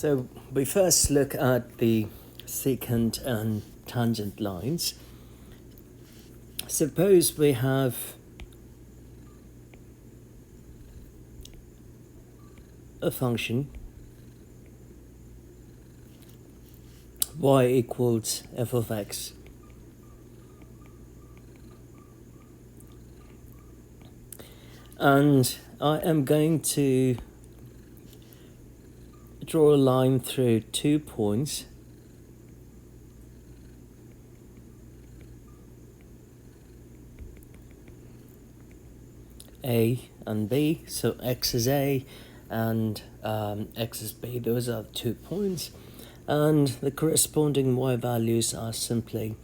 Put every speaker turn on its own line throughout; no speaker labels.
So we first look at the secant and tangent lines. Suppose we have a function y equals f of x, and I am going to draw a line through 2 points A and B. So x is A and x is B. Those are the 2 points, and the corresponding y values are simply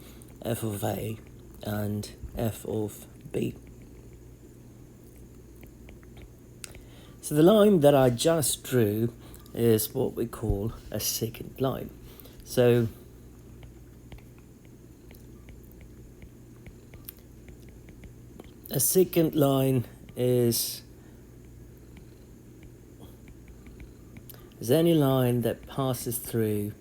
f of A and f of B. So the line that I just drew is what we call a secant line. So a secant line is any line that passes through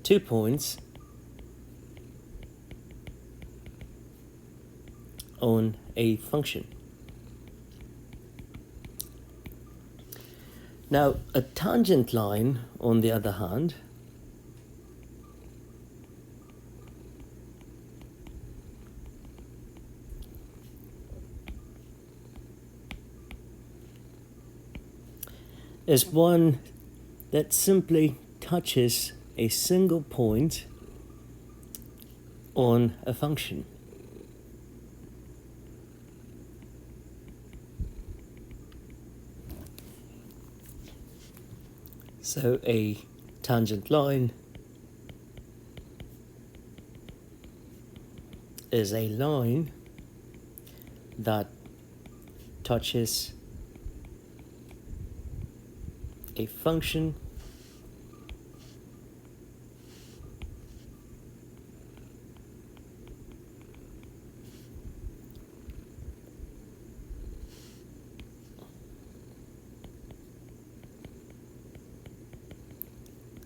two points on a function. Now, a tangent line, on the other hand, is one that simply touches a single point on a function. So a tangent line is a line that touches a function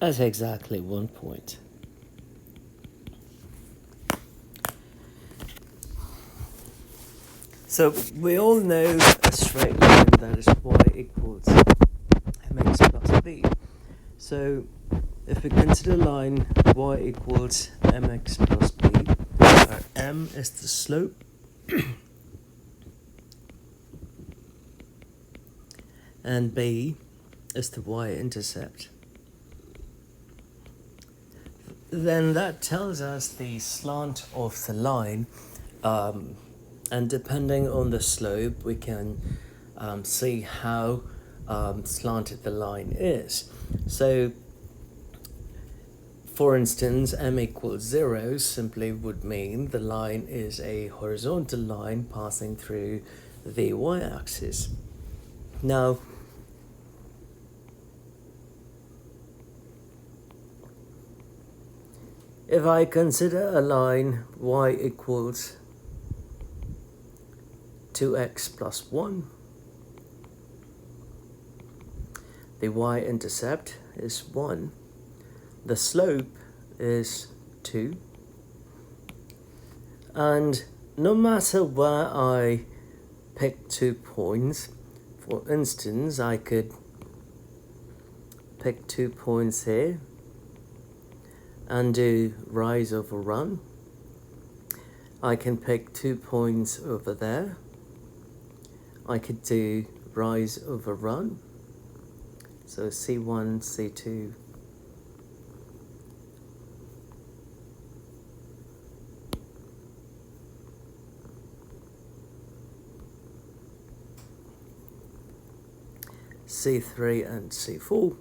at exactly 1 point. So we all know a straight line that is y equals mx plus b. So if we consider a line y equals mx plus b, where m is the slope and b is the y-intercept, then that tells us the slant of the line, and depending on the slope we can see how slanted the line is. So for instance, m equals 0 simply would mean the line is a horizontal line passing through the y-axis. Now, if I consider a line y equals 2x plus 1, the y-intercept is 1, the slope is 2, and no matter where I pick 2 points, for instance, I could pick 2 points here and do rise over run. I can pick 2 points over there. I could do rise over run. So C1, C2. C3 and C4.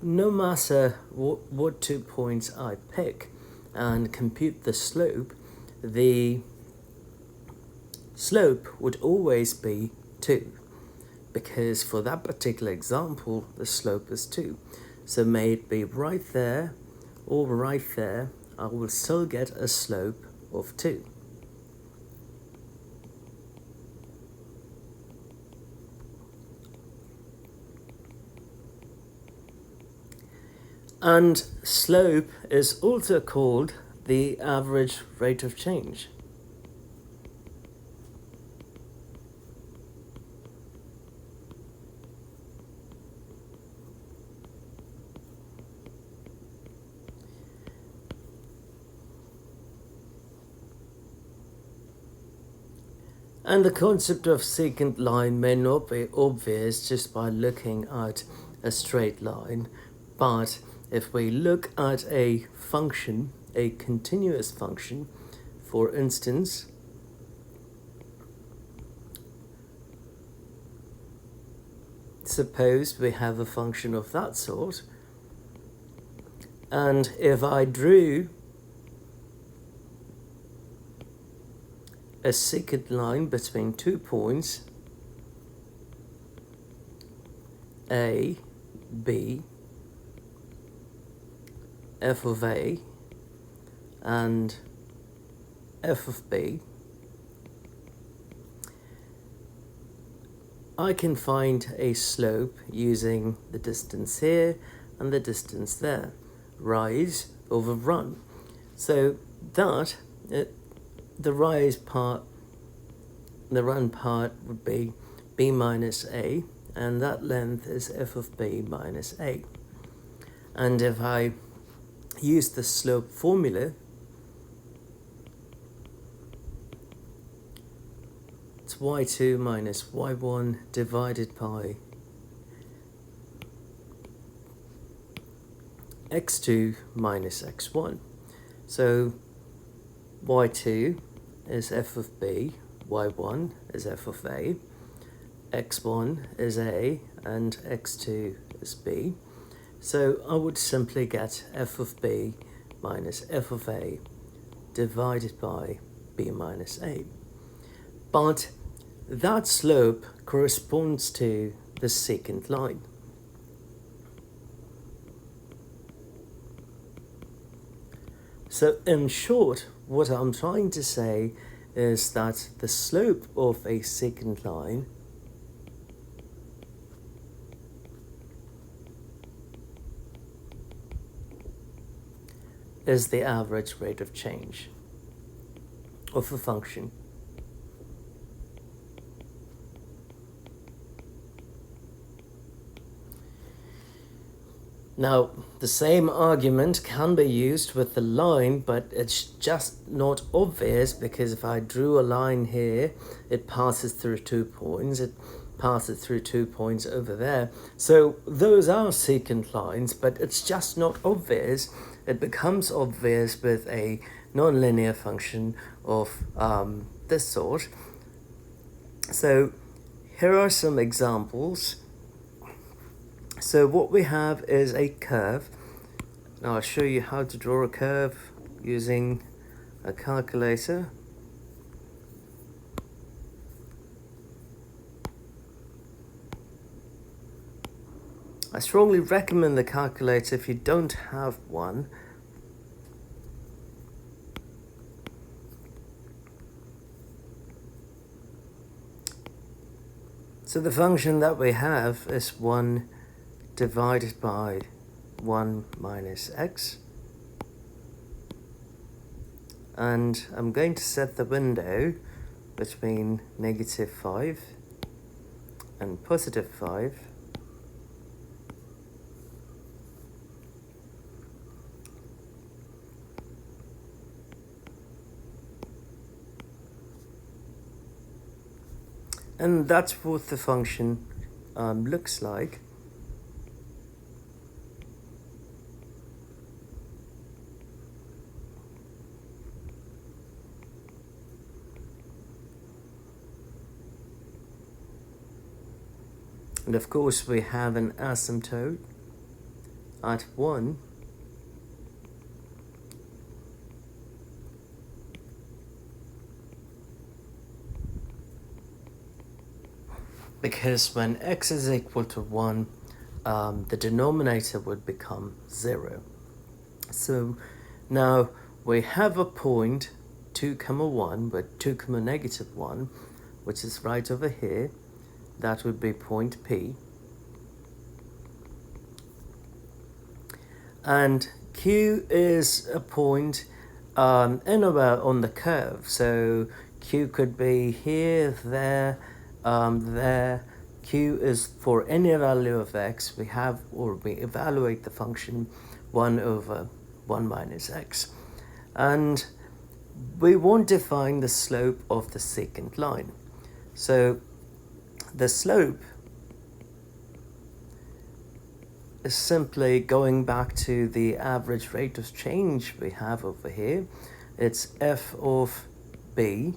No matter what 2 points I pick and compute the slope would always be 2, because for that particular example the slope is 2. So may it be right there or right there, I will still get a slope of 2. And slope is also called the average rate of change. And the concept of secant line may not be obvious just by looking at a straight line, but if we look at a function, a continuous function, for instance, suppose we have a function of that sort, and if I drew a secant line between 2 points, A, B, f of A, and f of B, I can find a slope using the distance here and the distance there, rise over run. So that, the rise part, the run part would be B minus A, and that length is f of B minus A. And if I use the slope formula, it's y2 minus y1 divided by x2 minus x1. So y2 is f of B, y1 is f of A, x1 is A, and x2 is B. So I would simply get f of B minus f of A divided by B minus A. But that slope corresponds to the secant line. So in short, what I'm trying to say is that the slope of a secant line is the average rate of change of a function. Now, the same argument can be used with the line, but it's just not obvious, because if I drew a line here, it passes through 2 points, it passes through 2 points over there. So those are secant lines, but it's just not obvious. It becomes obvious with a nonlinear function of this sort. So here are some examples. So what we have is a curve. Now I'll show you how to draw a curve using a calculator. I strongly recommend the calculator if you don't have one. So the function that we have is 1 divided by 1 minus x. And I'm going to set the window between -5 and +5. And that's what the function looks like. And of course we have an asymptote at 1. Because when x is equal to 1, the denominator would become 0. So now we have a point 2, 1, but 2, -1, which is right over here. That would be point P. And Q is a point anywhere on the curve. So Q could be here, there, there. Q is for any value of x we have, or we evaluate the function 1 over 1 minus x. And we want to find the slope of the secant line. So the slope is simply going back to the average rate of change we have over here. It's f of b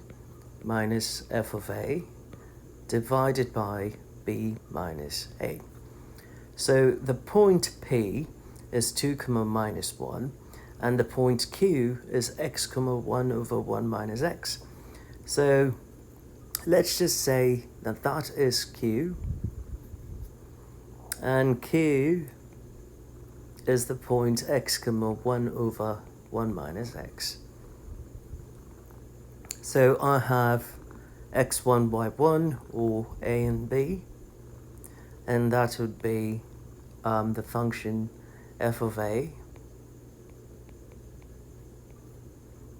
minus f of a divided by b minus a. So the point P is 2 comma minus 1, and the point Q is x comma 1 over 1 minus x. So let's just say that that is Q, and Q is the point x comma 1 over 1 minus x. So I have x1, y1, or a and b, and that would be the function f of a.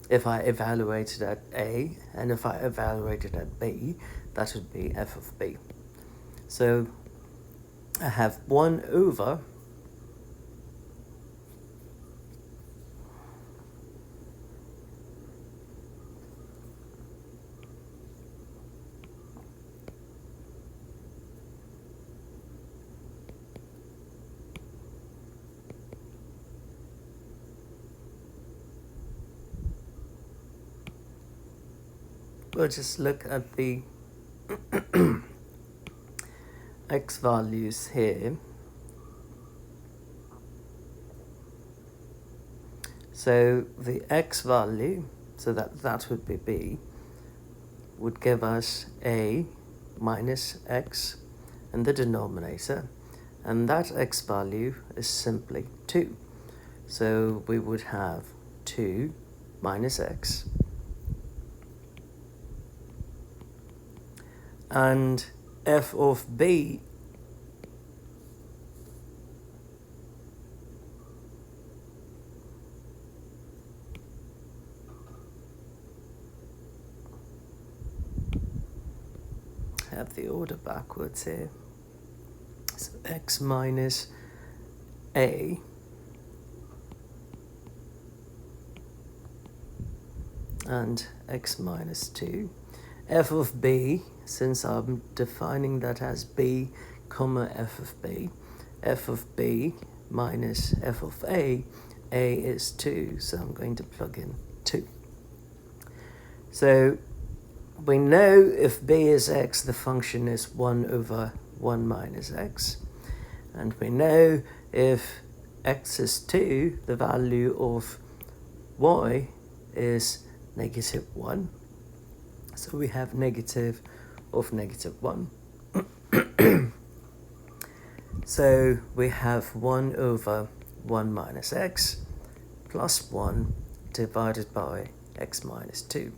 If I evaluated at a, and if I evaluated at b, that would be f of b. So I have 1 over we'll just look at the x values here. So the x value, so that would be b, would give us a minus x in the denominator, and that x value is simply 2. So we would have 2 minus x, and f of b have the order backwards here. So x minus a and x minus 2. F of b, since I'm defining that as b comma f of b minus f of a is 2, so I'm going to plug in 2. So we know if b is x, the function is 1 over 1 minus x. And we know if x is 2, the value of y is negative 1. So we have negative of negative 1. So we have 1 over 1 minus x plus 1 divided by x minus 2.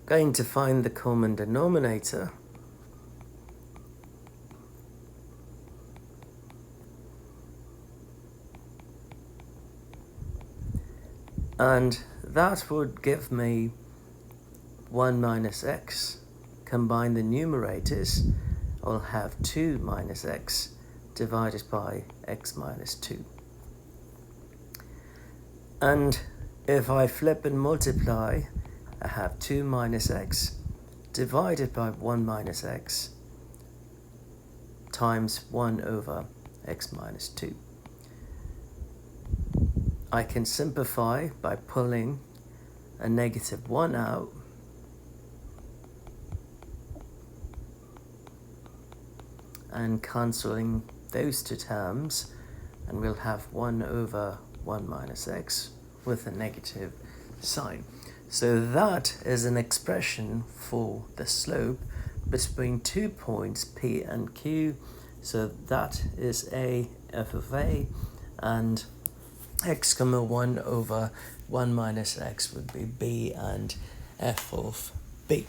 Going to find the common denominator. And that would give me 1 minus x. Combine the numerators, I'll have 2 minus x divided by x minus 2. And if I flip and multiply, I have 2 minus x divided by 1 minus x times 1 over x minus 2. I can simplify by pulling a negative 1 out, and cancelling those two terms, and we'll have 1 over 1 minus x with a negative sign. So that is an expression for the slope between 2 points P and Q. So that is a f of a, and x comma 1 over 1 minus x would be b and f of b.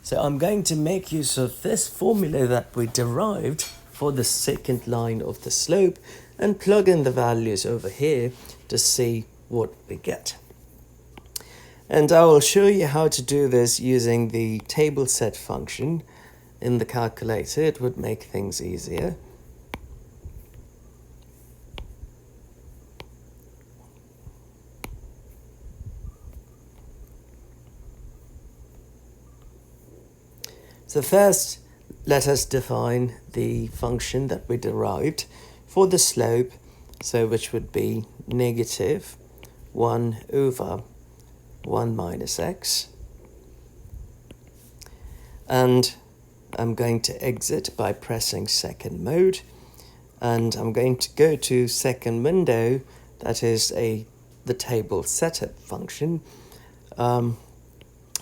So I'm going to make use of this formula that we derived for the secant line of the slope and plug in the values over here to see what we get. And I will show you how to do this using the table set function in the calculator. It would make things easier. So first, let us define the function that we derived for the slope, so which would be negative 1 over 1 minus x. And I'm going to exit by pressing second mode, and I'm going to go to second window, that is the table setup function. The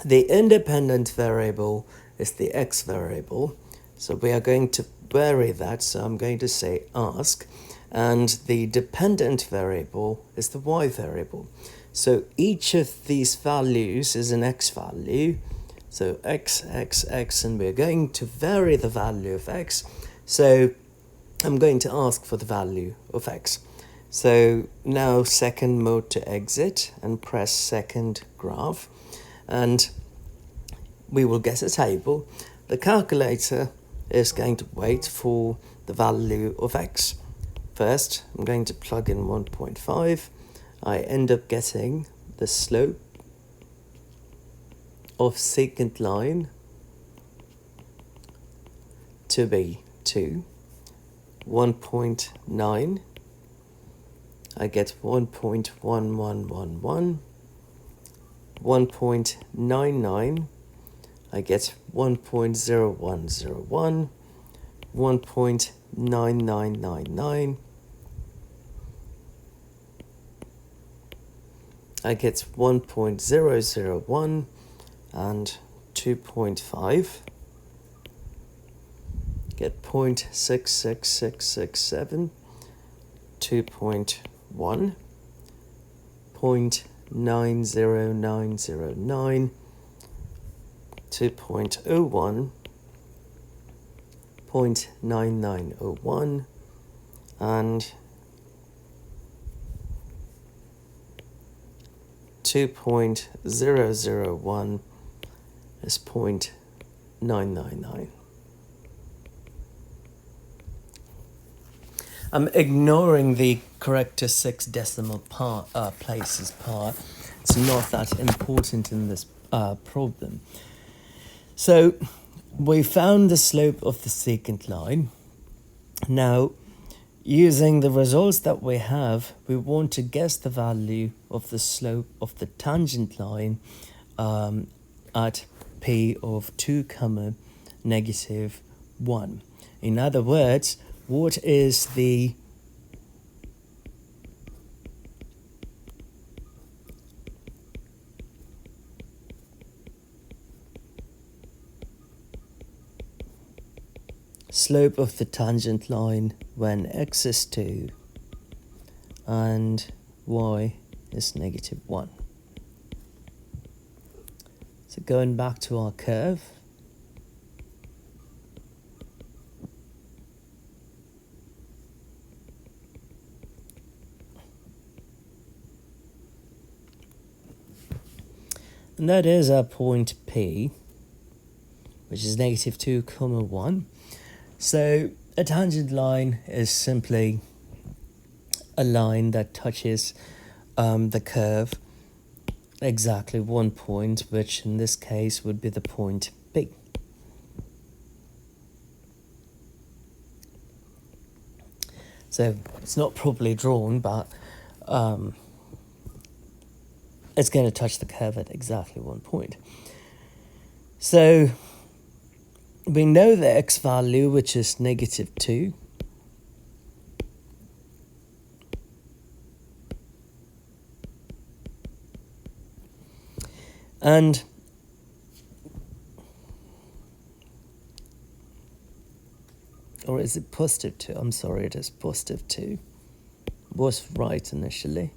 independent variable is the x variable, so we are going to vary that, so I'm going to say ask, and the dependent variable is the y variable. So each of these values is an x value, so x, x, x, and we're going to vary the value of x, so I'm going to ask for the value of x. So now second mode to exit and press second graph, and we will get a table. The calculator is going to wait for the value of x. First, I'm going to plug in 1.5. I end up getting the slope of secant line to be 2. 1.9. I get 1.1111. 1.99. I get 1.0101, 1.9999, I get 1.001 and 2.5, get 0.66667, 2.1, 0.90909, 2.01, 0.9901, and 2.001 is 0.999. I'm ignoring the correct to 6 decimal places part. It's not that important in this problem. So we found the slope of the secant line. Now, using the results that we have, we want to guess the value of the slope of the tangent line at p of 2, negative 1. In other words, what is the slope of the tangent line when x is 2 and y is negative 1. So going back to our curve, and that is our point P, which is negative 2, 1. So a tangent line is simply a line that touches the curve exactly one point, which in this case would be the point B. So it's not properly drawn, but it's going to touch the curve at exactly one point. So we know the x value, which is negative 2. And or is it positive 2? I'm sorry, it is positive 2. Was right initially.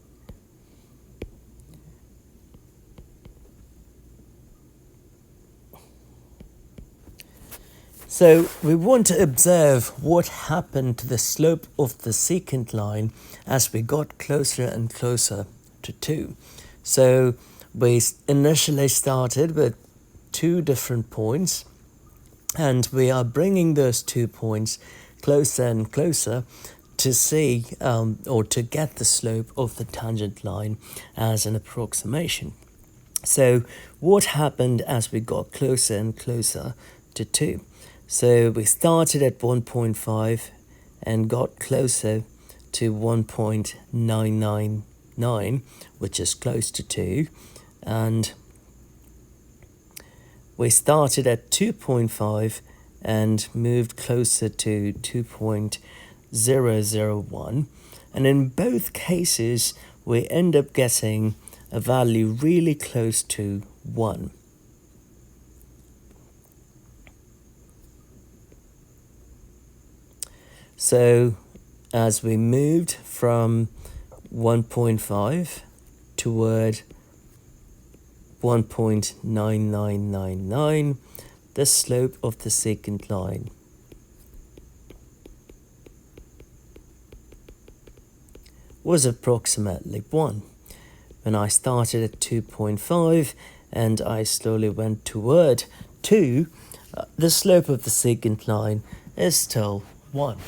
So we want to observe what happened to the slope of the secant line as we got closer and closer to 2. So we initially started with 2 different points, and we are bringing those 2 points closer and closer to see or to get the slope of the tangent line as an approximation. So what happened as we got closer and closer to 2? So we started at 1.5 and got closer to 1.999, which is close to 2. And we started at 2.5 and moved closer to 2.001. And in both cases, we end up getting a value really close to 1. So as we moved from 1.5 toward 1.9999, the slope of the secant line was approximately 1. When I started at 2.5 and I slowly went toward 2, the slope of the secant line is still 1.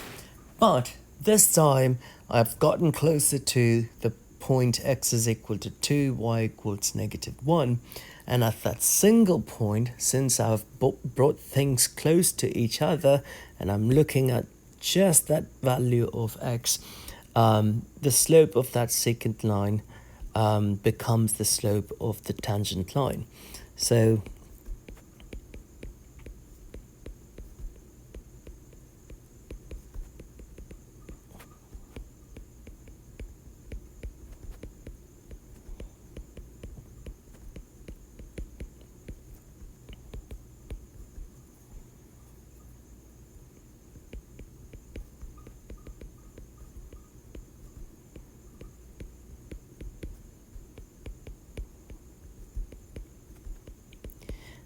But this time I've gotten closer to the point x is equal to 2, y equals -1. And at that single point, since I've brought things close to each other and I'm looking at just that value of x, the slope of that secant line becomes the slope of the tangent line. So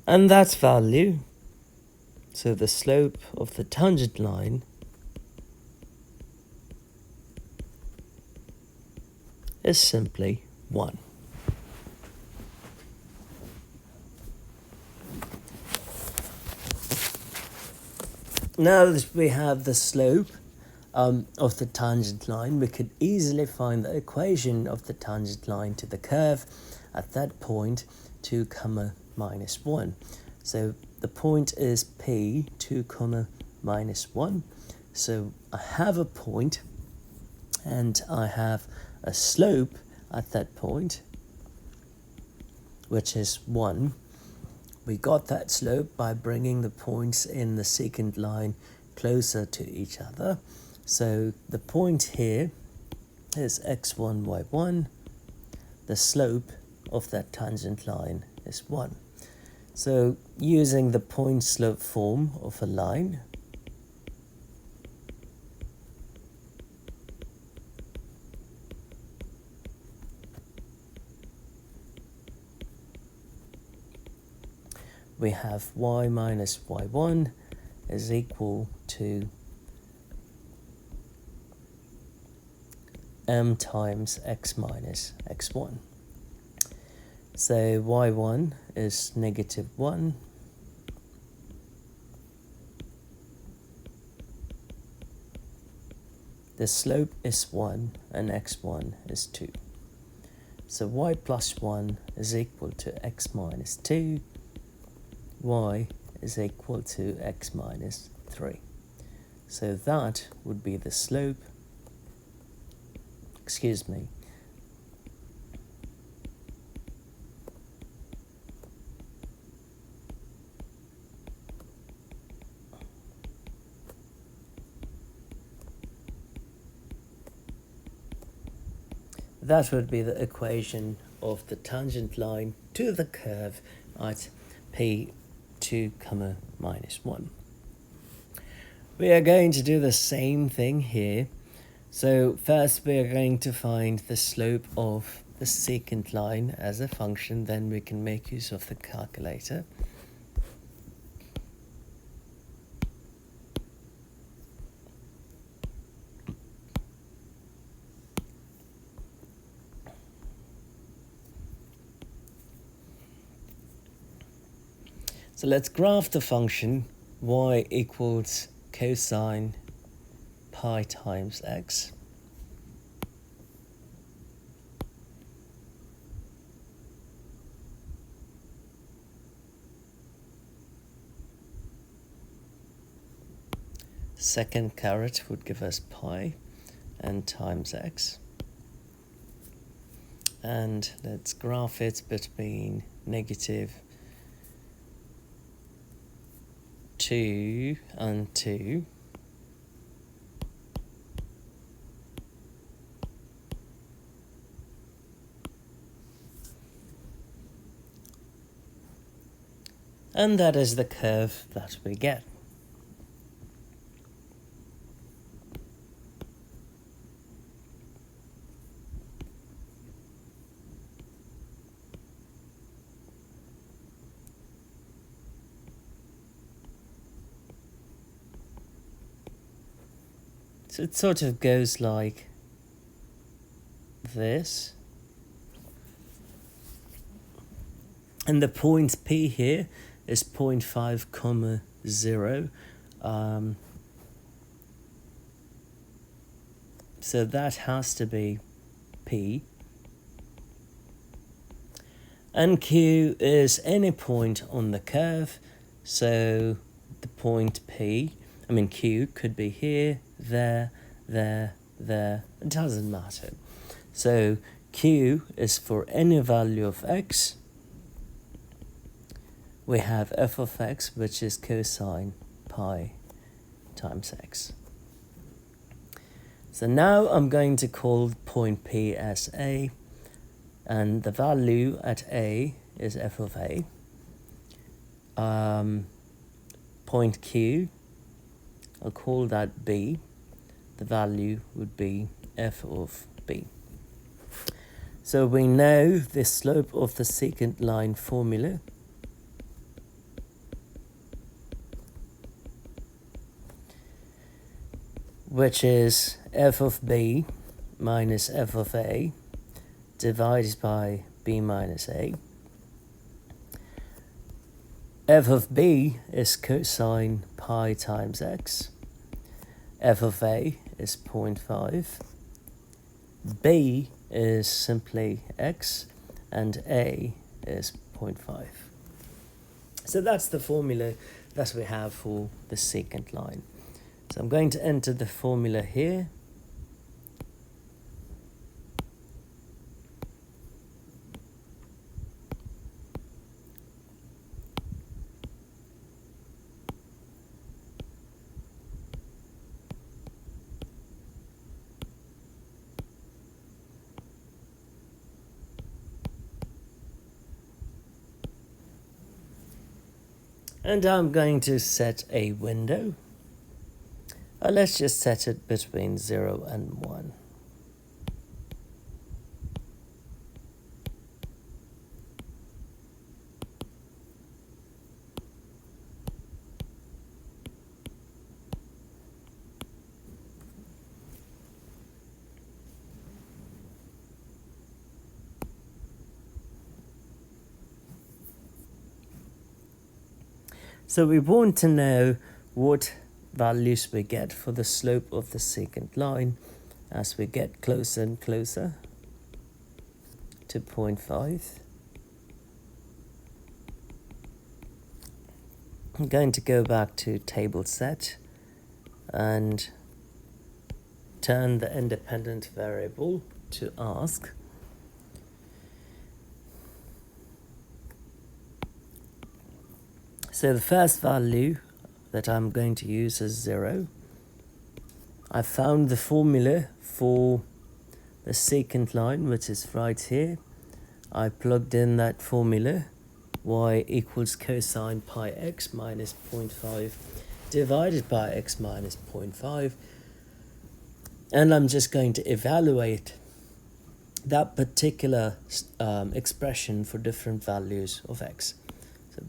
and that value, so the slope of the tangent line, is simply 1. Now that we have the slope of the tangent line, we could easily find the equation of the tangent line to the curve at that point, 2, -1. So the point is P 2, -1. So I have a point and I have a slope at that point, which is 1. We got that slope by bringing the points in the secant line closer to each other. So the point here is x1, y1. The slope of that tangent line is 1. So using the point slope form of a line, we have y minus y1 is equal to m times x minus x1. So y1 is -1. The slope is 1 and x1 is 2. So y plus 1 is equal to x minus 2. Y is equal to x minus 3. So that would be the slope, that would be the equation of the tangent line to the curve at P 2, -1. We are going to do the same thing here. So first we are going to find the slope of the secant line as a function, then we can make use of the calculator. So let's graph the function y equals cosine pi times x. Second caret would give us pi and times x. And let's graph it between negative 2 and 2. And that is the curve that we get. So it sort of goes like this. And the point P here is 0.5 comma 0. So that has to be P. And Q is any point on the curve. So the point Q could be here, there, there. It doesn't matter. So Q is for any value of x. We have f of x, which is cosine pi times x. So now I'm going to call point P as A, and the value at A is f of A. Point Q, I'll call that B. The value would be f of B. So we know the slope of the secant line formula. Which is f of B minus f of A divided by B minus A. F of B is cosine pi times x. F of A is 0.5. B is simply x, and A is 0.5. So that's the formula that we have for the secant line. So I'm going to enter the formula here. And I'm going to set a window. Let's just set it between 0 and 1. So we want to know what values we get for the slope of the secant line as we get closer and closer to 0.5. I'm going to go back to table set and turn the independent variable to ask. So the first value that I'm going to use is 0. I found the formula for the secant line, which is right here. I plugged in that formula, y equals cosine pi x minus 0.5 divided by x minus 0.5. And I'm just going to evaluate that particular expression for different values of x. So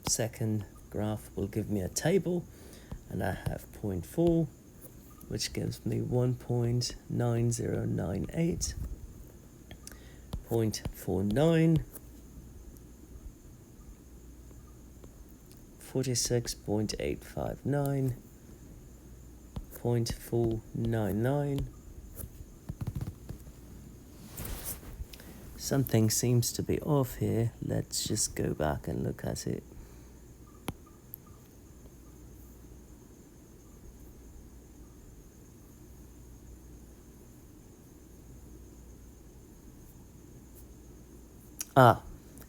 second graph will give me a table, and I have 0.4, which gives me 1.9098, 0.49, 46.859, 0.499. Something seems to be off here. Let's just go back and look at it.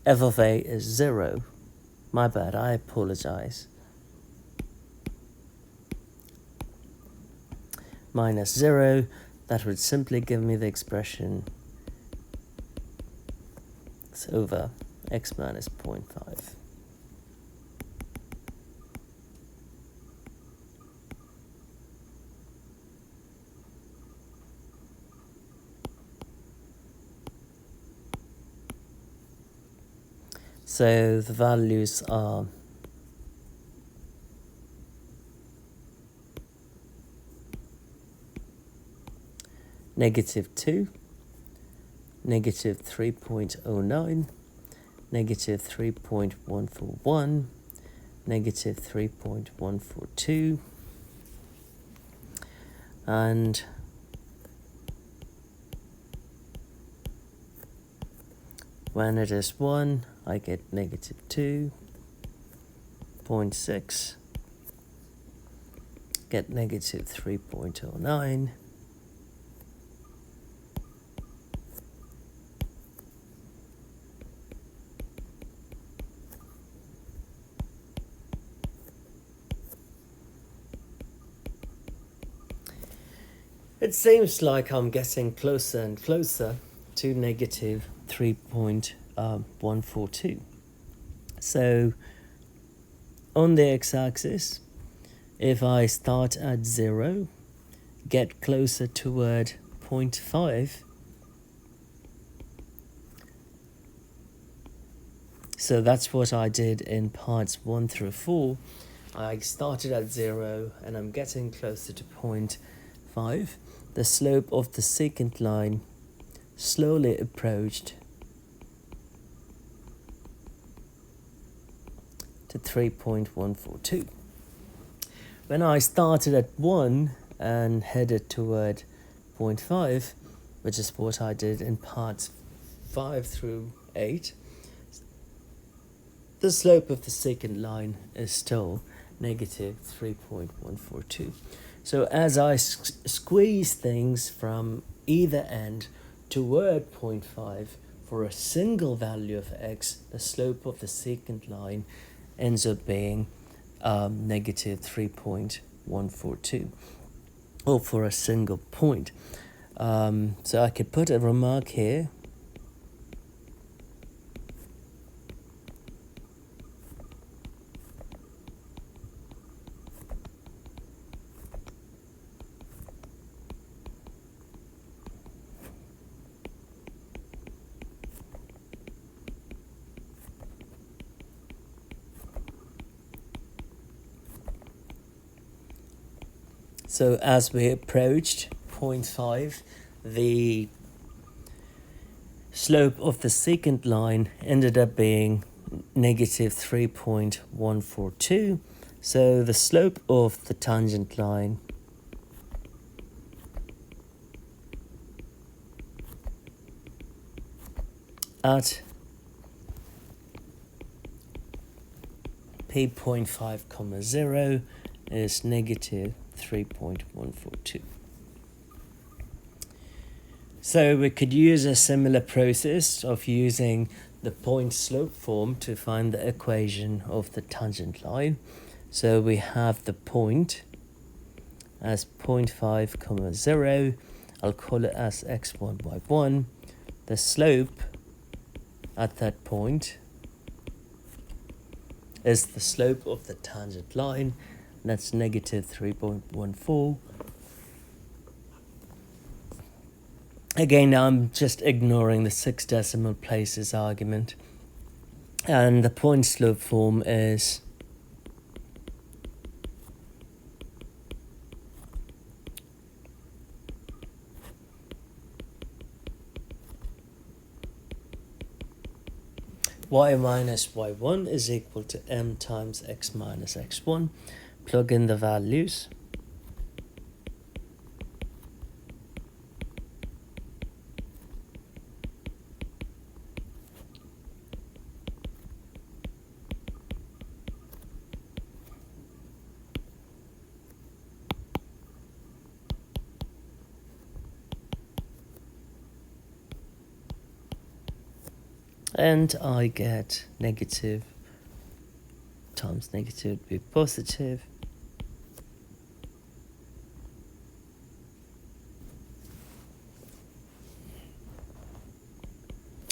F of A is 0. My bad, I apologize. Minus 0, that would simply give me the expression it's over x minus 0.5. So the values are -2, -3.09, -3.141, -3.142, and when it is 1, I get -2.6, get -3.09, It seems like I'm getting closer and closer to -3.142. So on the x-axis, if I start at 0, get closer toward 0.5, so that's what I did in parts 1 through 4. I started at 0 and I'm getting closer to 0.5. The slope of the secant line slowly approached to 3.142. When I started at 1 and headed toward 0.5, which is what I did in parts 5 through 8, the slope of the secant line is still -3.142. So as I squeeze things from either end toward 0.5 for a single value of x, the slope of the secant line ends up being -3.142, or for a single point. So I could put a remark here. So as we approached 0.5, the slope of the secant line ended up being -3.142. So the slope of the tangent line at p.5, 0 is -3.142. So we could use a similar process of using the point slope form to find the equation of the tangent line. So we have the point as 0.5, 0. I'll call it as x1, y1. The slope at that point is the slope of the tangent line. That's -3.14. Again, I'm just ignoring the 6 decimal places argument. And the point slope form is y minus y1 is equal to m times x minus x1. Plug in the values. And I get negative times negative would be positive.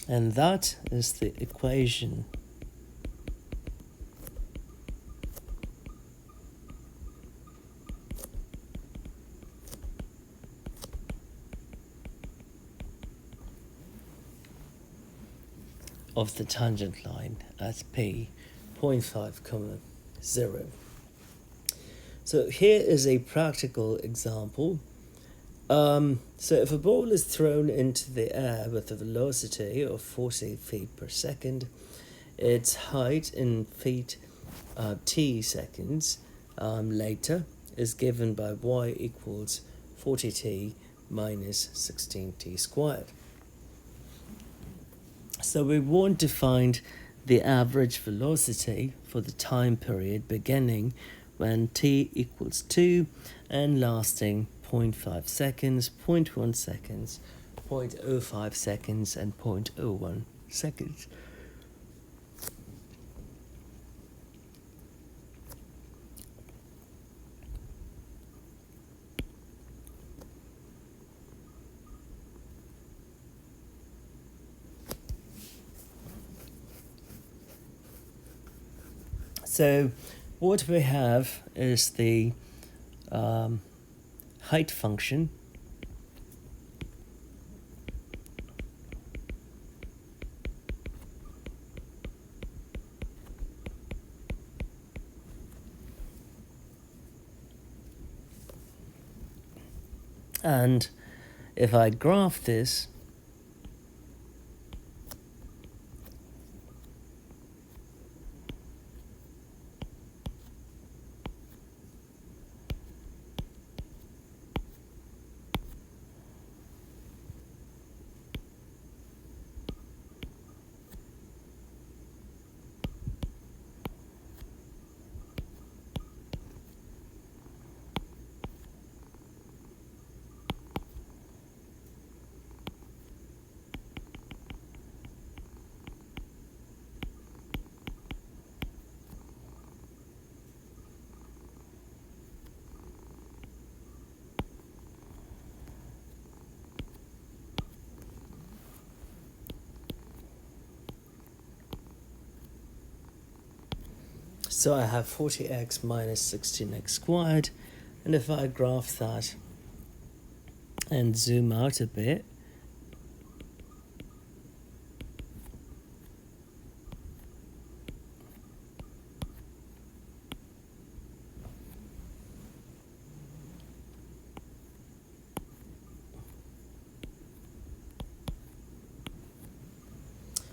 And that is the equation of the tangent line at p 0.5, 0. So here is a practical example. So if a ball is thrown into the air with a velocity of 40 feet per second, its height in feet t seconds later is given by y equals 40t minus 16t squared. So we want to find the average velocity for the time period beginning when t equals 2 and lasting 0.5 seconds, 0.1 seconds, 0.05 seconds, and 0.01 seconds. So what we have is the height function, and if I graph this, so I have 40x minus 16x squared, and if I graph that and zoom out a bit,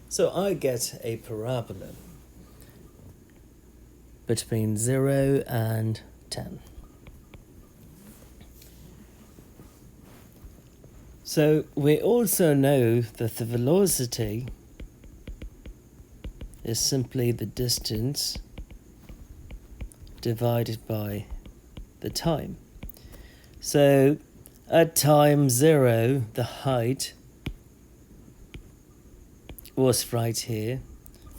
so I get a parabola between 0 and 10. So we also know that the velocity is simply the distance divided by the time. So at time 0, the height was right here,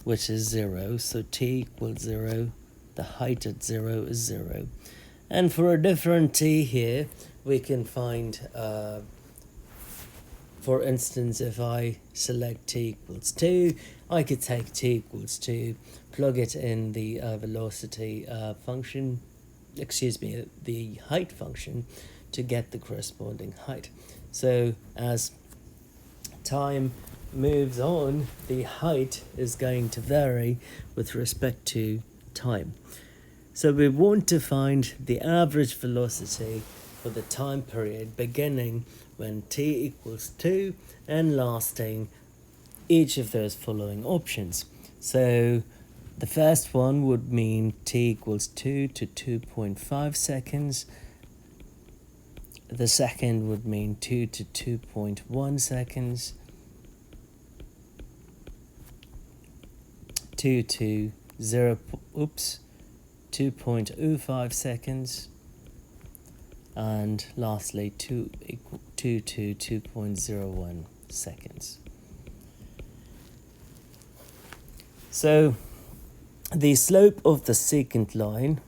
which is 0, so t equals 0. The height at 0 is 0. And for a different t here, we can find, for instance, if I select t equals 2, I could take t equals 2, plug it in the velocity function, the height function, to get the corresponding height. So as time moves on, the height is going to vary with respect to time. So we want to find the average velocity for the time period beginning when t equals 2 and lasting each of those following options. So the first one would mean t equals 2 to 2.5 seconds. The second would mean 2 to 2.1 seconds. 2 to 2.05 seconds. And lastly 2 to 2.01 seconds. So the slope of the secant line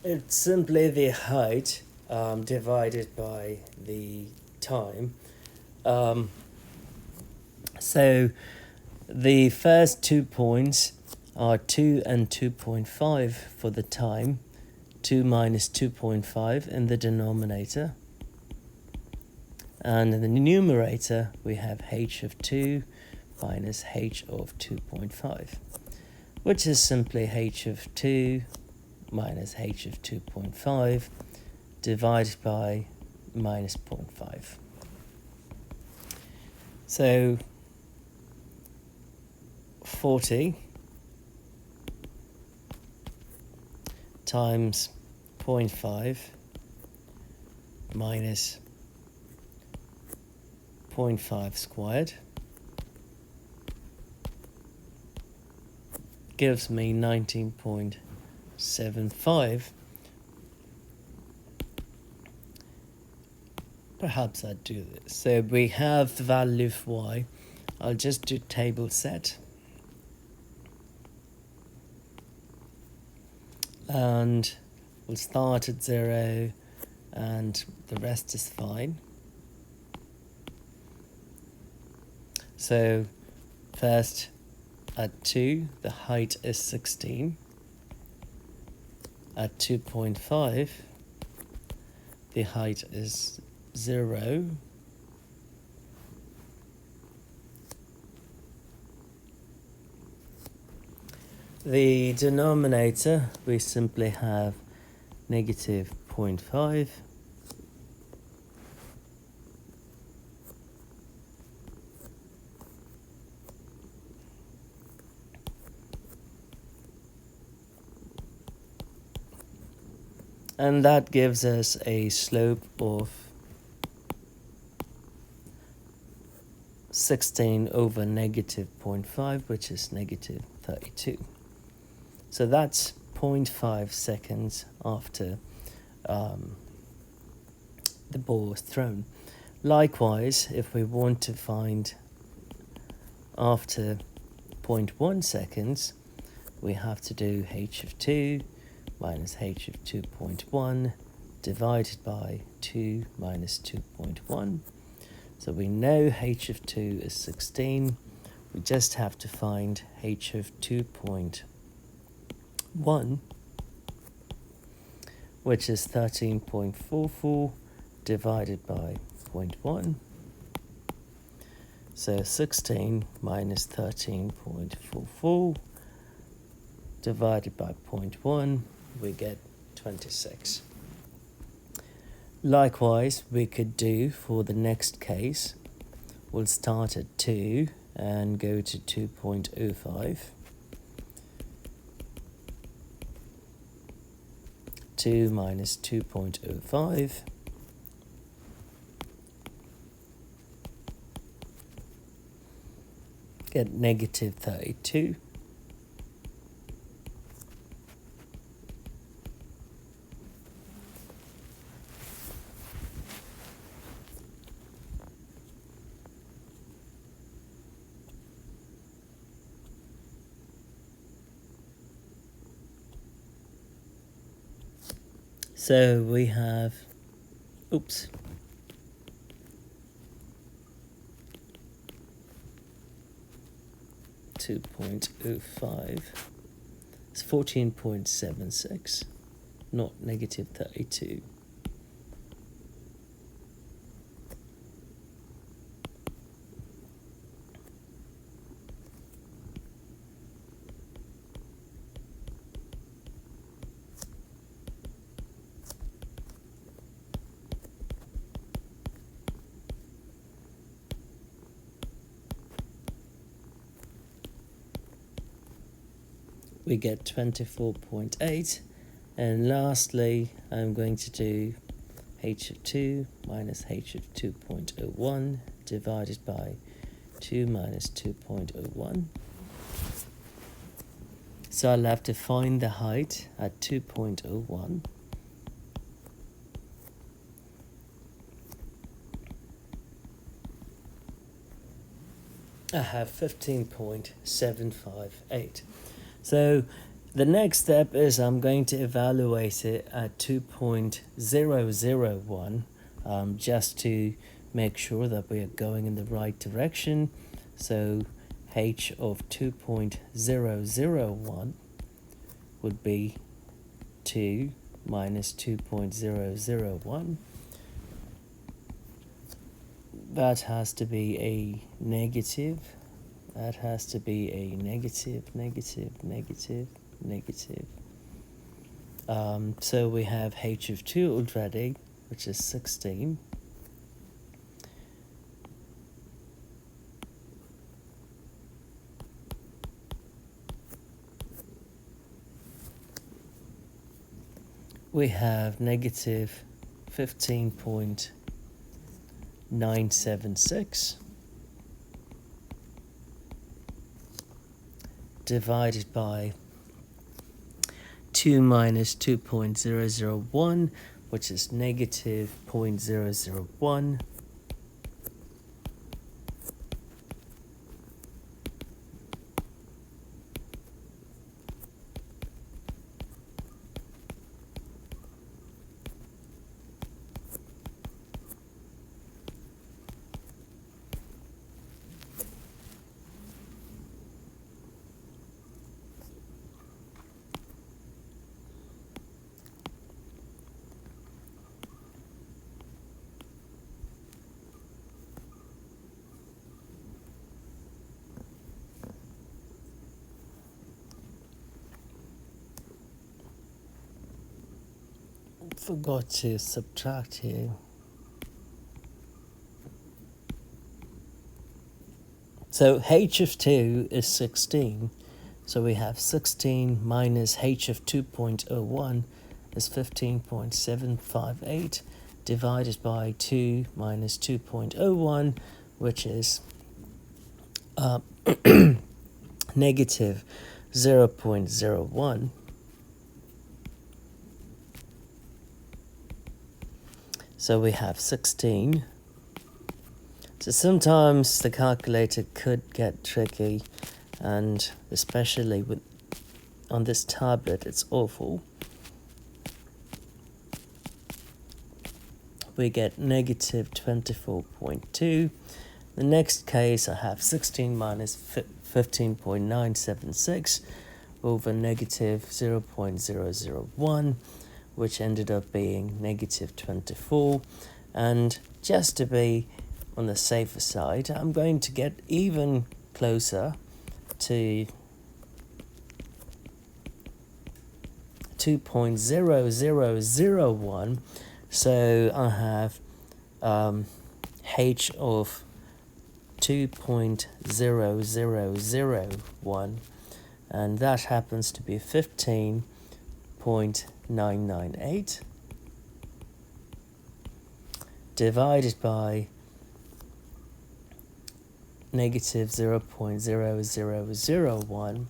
it's simply the height divided by the time. So the first 2 points are 2 and 2.5 for the time, 2 minus 2.5 in the denominator. And in the numerator, we have h of 2 minus h of 2.5, which is simply h of 2 minus h of 2.5 divided by minus 0.5. So 40 times 0.5 minus 0.5 squared gives me 19.75. Perhaps I'd do this. So we have the value of y. I'll just do table set. And we'll start at 0 and the rest is fine. So first at 2, the height is 16. At 2.5, the height is 0. The denominator, we simply have negative 0.5. And that gives us a slope of 16 over negative 0.5, which is negative 32. So that's 0.5 seconds after the ball was thrown. Likewise, if we want to find after 0.1 seconds, we have to do h of 2 minus h of 2.1 divided by 2 minus 2.1. So we know h of 2 is 16. We just have to find h of 2.1, which is 13.44 divided by 0.1. So 16 minus 13.44 divided by 0.1, we get 26. Likewise, we could do for the next case, we'll start at 2 and go to 2.05. 2 minus 2.05. Get negative 32. So we have, 2.05. It's 14.76, not negative 32. we get 24.8. And lastly, I'm going to do h of 2 minus h of 2.01 divided by 2 minus 2.01. So I'll have to find the height at 2.01. I have 15.758. So the next step is I'm going to evaluate it at 2.001 just to make sure that we are going in the right direction. So h of 2.001 would be 2 minus 2.001. That has to be a negative. That has to be a negative. So we have h of 2 already, which is 16. We have negative 15.976 divided by 2 minus 2.001, which is negative 0.001. Forgot to subtract here. So h of 2 is 16. So we have 16 minus h of 2.01 is 15.758 divided by 2 minus 2.01, which is negative 0.01. So we have 16. So sometimes the calculator could get tricky, and especially on this tablet, it's awful. We get negative 24.2. The next case, I have 16 minus 15.976 over negative 0.001, which ended up being negative 24. And just to be on the safer side, I'm going to get even closer to 2.0001. So I have h of 2.0001, and that happens to be 15.998 divided by negative 0.0001.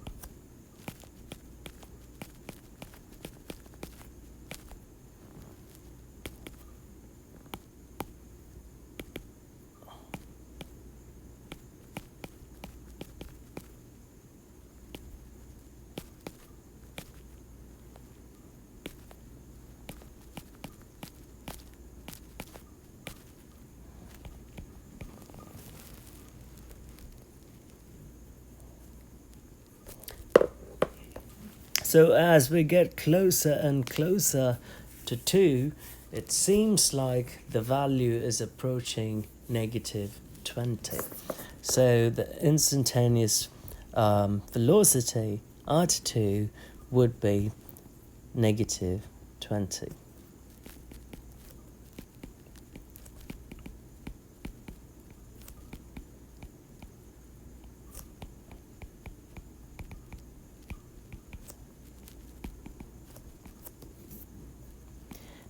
So as we get closer and closer to 2, it seems like the value is approaching negative 20. So the instantaneous velocity at 2 would be negative 20.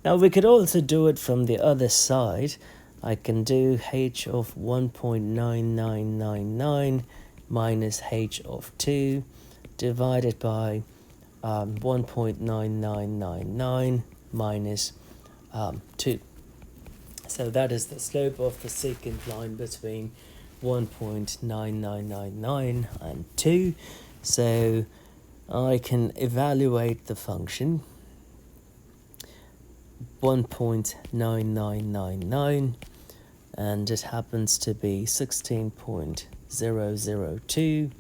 Now we could also do it from the other side. I can do h of 1.9999 minus h of 2 divided by 1.9999 minus 2. So that is the slope of the secant line between 1.9999 and 2. So I can evaluate the function 1.9999, and it happens to be 16.002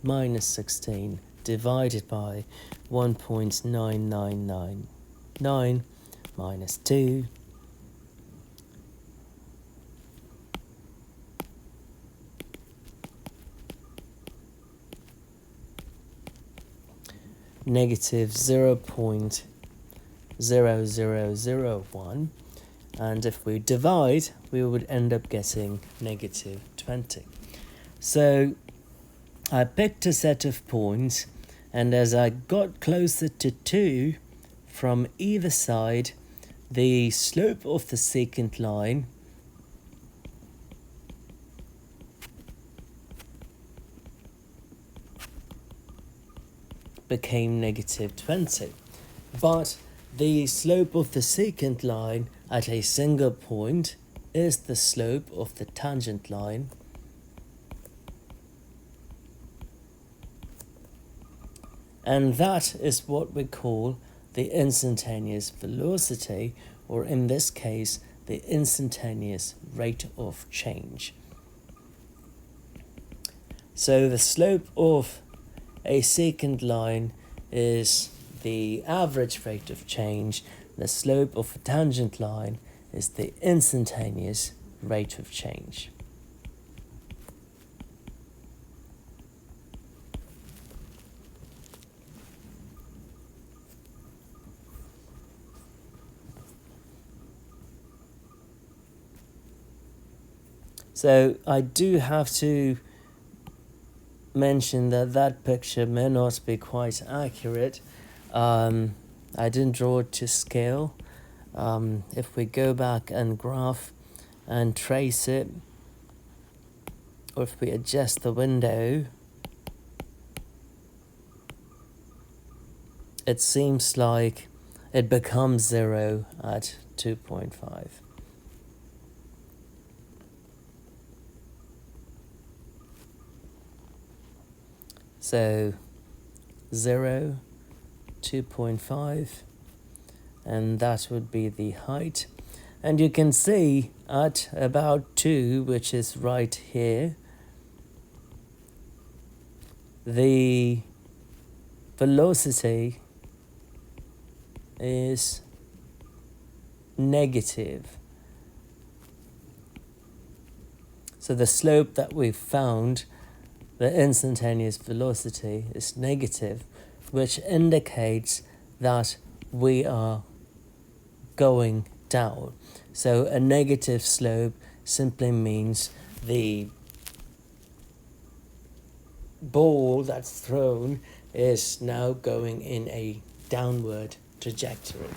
minus 16 divided by 1.9999 minus 2. Negative 0.0001, and if we divide we would end up getting negative 20. So I picked a set of points, and as I got closer to 2 from either side, the slope of the secant line became negative 20. But the slope of the secant line at a single point is the slope of the tangent line, and that is what we call the instantaneous velocity, or in this case the instantaneous rate of change. So the slope of a secant line is the average rate of change. The slope of a tangent line is the instantaneous rate of change. So I do have to mention that that picture may not be quite accurate. I didn't draw it to scale. If we go back and graph and trace it, or if we adjust the window, it seems like it becomes 0 at 2.5. So 0, 2.5, and that would be the height. And you can see at about 2, which is right here, the velocity is negative. So the slope that we've found, the instantaneous velocity, is negative, which indicates that we are going down. So a negative slope simply means the ball that's thrown is now going in a downward trajectory.